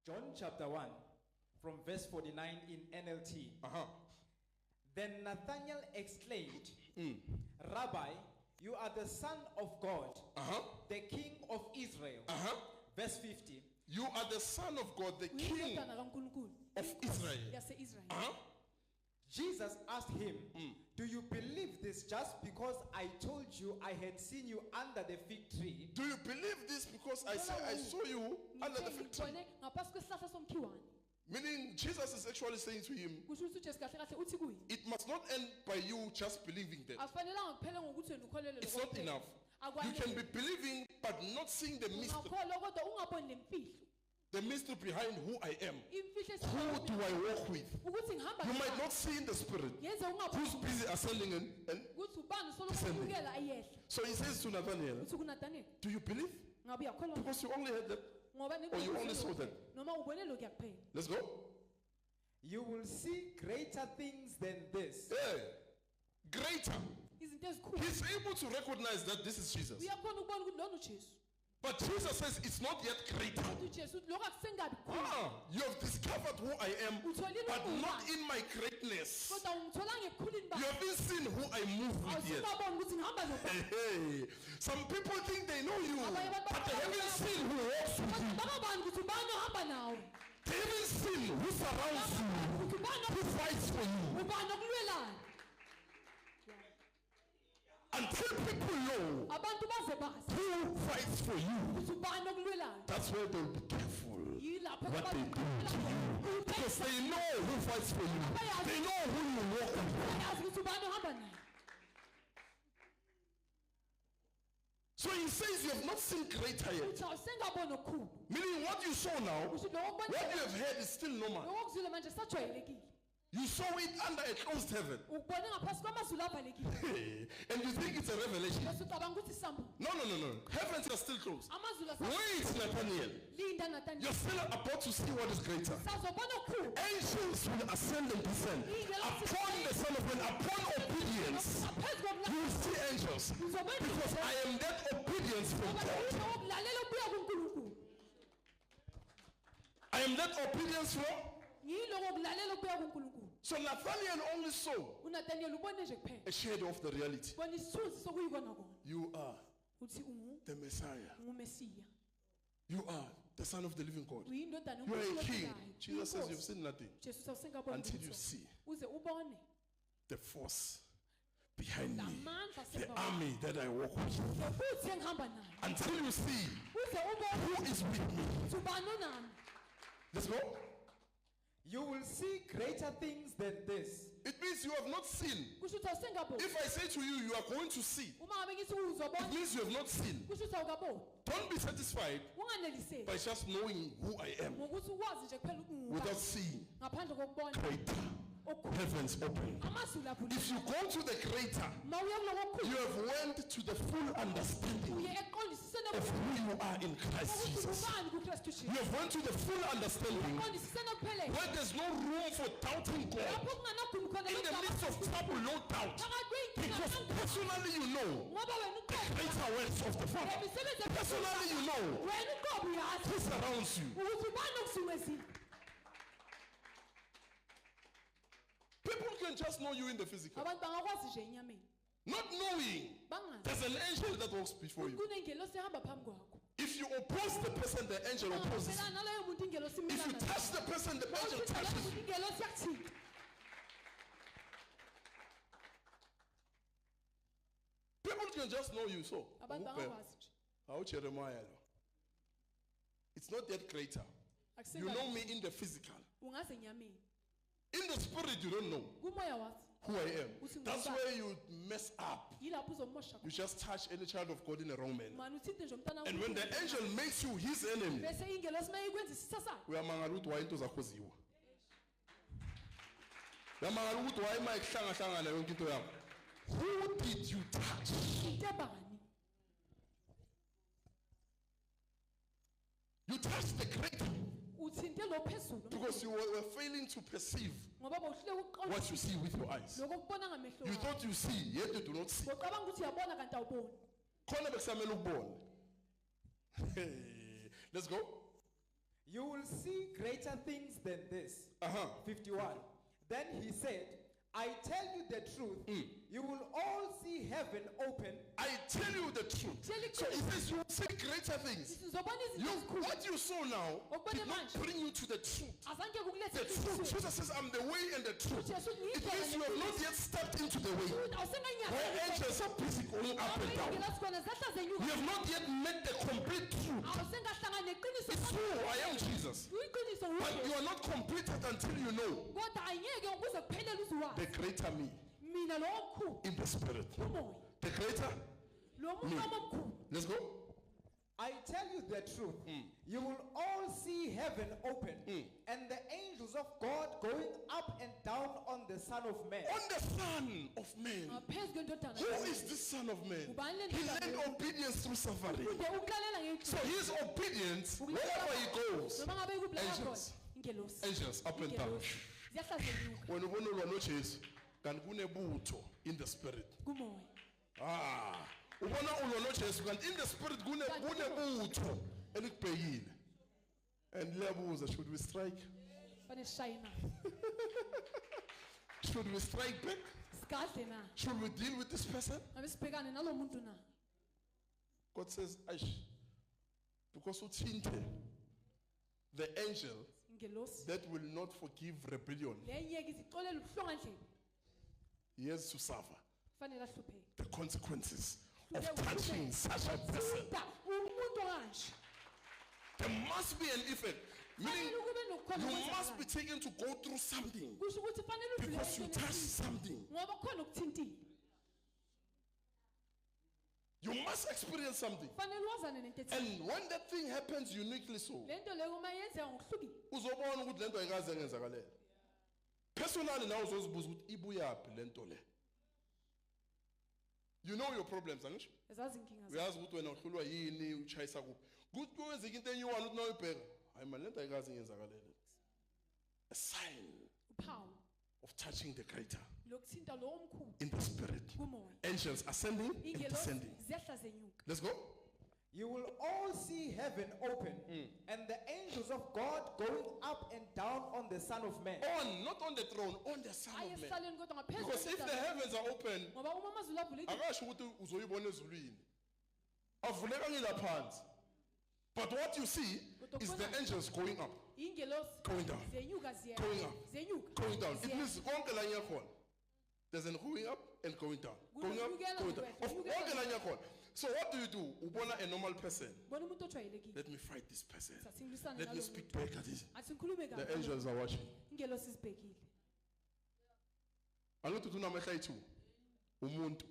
John chapter 1, from verse 49 in NLT. Then Nathanael exclaimed, Rabbi, you are the Son of God, the King of Israel. Verse 50. You are the Son of God, the King of Israel. Jesus asked him, do you believe this just because I told you I had seen you under the fig tree? Do you believe this because I saw you under the fig tree? Meaning Jesus is actually saying to him, it must not end by you just believing that. It's not enough. You can be believing but not seeing the mystery. The mystery behind who I am. Who do I walk with? You might not see in the spirit. Who's busy ascending and descending? So he says to Nathanael, do you believe? Because you only had that. Or you only saw that. Let's go. You will see greater things than this. Yeah. Greater. He's able to recognize that this is Jesus. But Jesus says it's not yet greater. You have discovered who I am, but not in my greatness. You haven't seen who I move with yet. Hey. Some people think they know you, but they haven't seen who walks with you. They haven't seen who surrounds you, who fights for you. Until people know who fights for you, that's why they'll be careful what they do to you. Because they know who fights for you. They know who you walk with. So he says you have not seen greater yet. Meaning what you saw now, what you have heard is still normal. You saw it under a closed heaven. And you think it's a revelation. No. Heavens are still closed. Wait, Nathanael. You're still about to see what is greater. Angels will ascend and descend. Upon the Son of Man, upon obedience, you will see angels. Because I am that obedience from God. I am that obedience from. So Nathanael only saw a shadow of the reality. You are the Messiah. You are the Son of the living God. You are a king. Jesus says you've seen nothing until you see the force behind me, the army that I walk with. Until you see who is with me. Let's go. You will see greater things than this. It means you have not seen. If I say to you, you are going to see, it means you have not seen. Don't be satisfied by just knowing who I am without seeing greater. Heavens open. If you go to the greater, you have went to the full understanding of who you are in Christ Jesus. You have went to the full understanding where there's no room for doubting God. In the midst of trouble, no doubt. Because personally you know the greater works of the Father. Personally you know who surrounds you. People can just know you in the physical. Not knowing there's an angel that walks before you. If you oppose the person, the angel opposes. If you touch the person, the angel touches. People can just know you so. It's not that greater. You know me in the physical. In the spirit, you don't know who I am. That's where you mess up. You just touch any child of God in a wrong manner. And when the angel makes you his enemy, who did you touch? You touched the greater. Because you were failing to perceive what you see with your eyes. You thought you see, yet you do not see. Hey, let's go. You will see greater things than this. 51. Then he said, I tell you the truth. You will all see heaven open. I tell you the truth. So he says you will see greater things. What you saw now did not bring you to the truth. The truth. Jesus says, I'm the way and the truth. It means you have not yet stepped into the way. Where angels are busy going up and down. You have not yet met the complete truth. It's true, I am Jesus. But you are not completed until you know the greater me in the spirit. The greater me. Let's go. I tell you the truth. You will all see heaven open and the angels of God going up and down on the Son of Man. On the Son of Man. Who is this Son of Man? He learned obedience through suffering. So his obedience, wherever he goes, angels up and down. When you want to chase, can in the spirit. In the spirit, and levels, should we strike? Should we strike back? Should we deal with this person? God says, Aish, because the angel that will not forgive rebellion, he has to suffer the consequences of touching such a person. There must be an effect. Meaning, you must be taken to go through something because you touch something. You must experience something. And when that thing happens uniquely so, personally now you know your problems, we ask when a sign of touching the creator in the spirit. Angels ascending and descending. Let's go. You will all see heaven open and the angels of God going up and down on the Son of Man. On, not on the throne, on the Son of Man. Because if the heavens are open, but what you see is the angels going up, going down, going up, going down. It means there's an going up and going down, going up, going down. So what do? A normal person. Let me fight this person. Let me speak back at this. The angels are watching. Alotu tunamehla itu. Umuntu.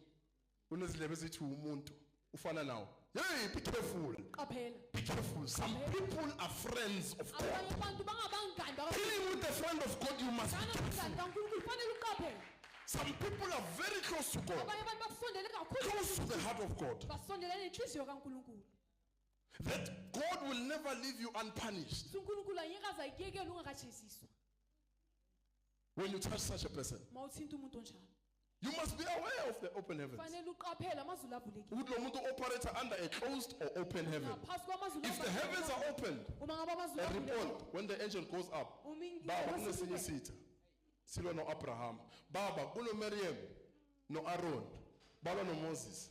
Unezilebe zethu umuntu. Ufana nawo. Hey, be careful. Be careful. Some people are friends of God. Dealing with a friend of God, you must be careful. Some people are very close to God, close to the heart of God. That God will never leave you unpunished. When you touch such a person, you must be aware of the open heavens. Would you operate under a closed or open heaven? If the heavens are opened, a report when the angel goes up, Silo no Abraham, Baba, Uno Miriam, no Aaron, Baba no Moses.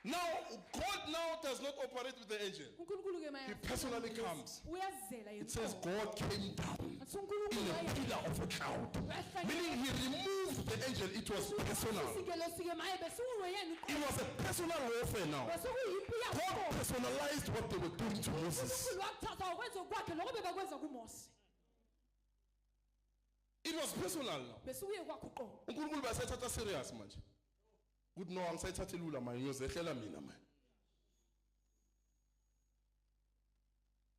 Now, God now does not operate with the angel. He personally comes. It says God came down in a pillar of a cloud. Meaning he removed the angel. It was personal. It was a personal warfare now. God personalized what they were doing to Moses. It was personal now. Serious much. Good no, I'm saying lula man.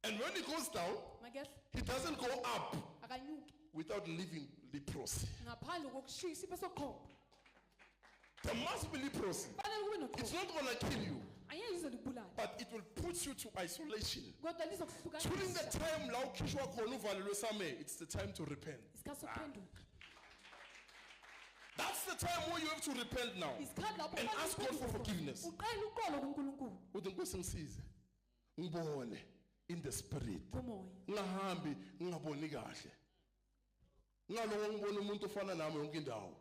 And when he goes down, he doesn't go up without leaving leprosy. There must be leprosy. It's not going to kill you, but it will put you to isolation. During the time, it's the time to repent. That's the time where you have to repent now and ask God for forgiveness. In the spirit. Ngahambi ngaboni kahle. Ngalo ngibona umuntu ofana nami yonke indawo.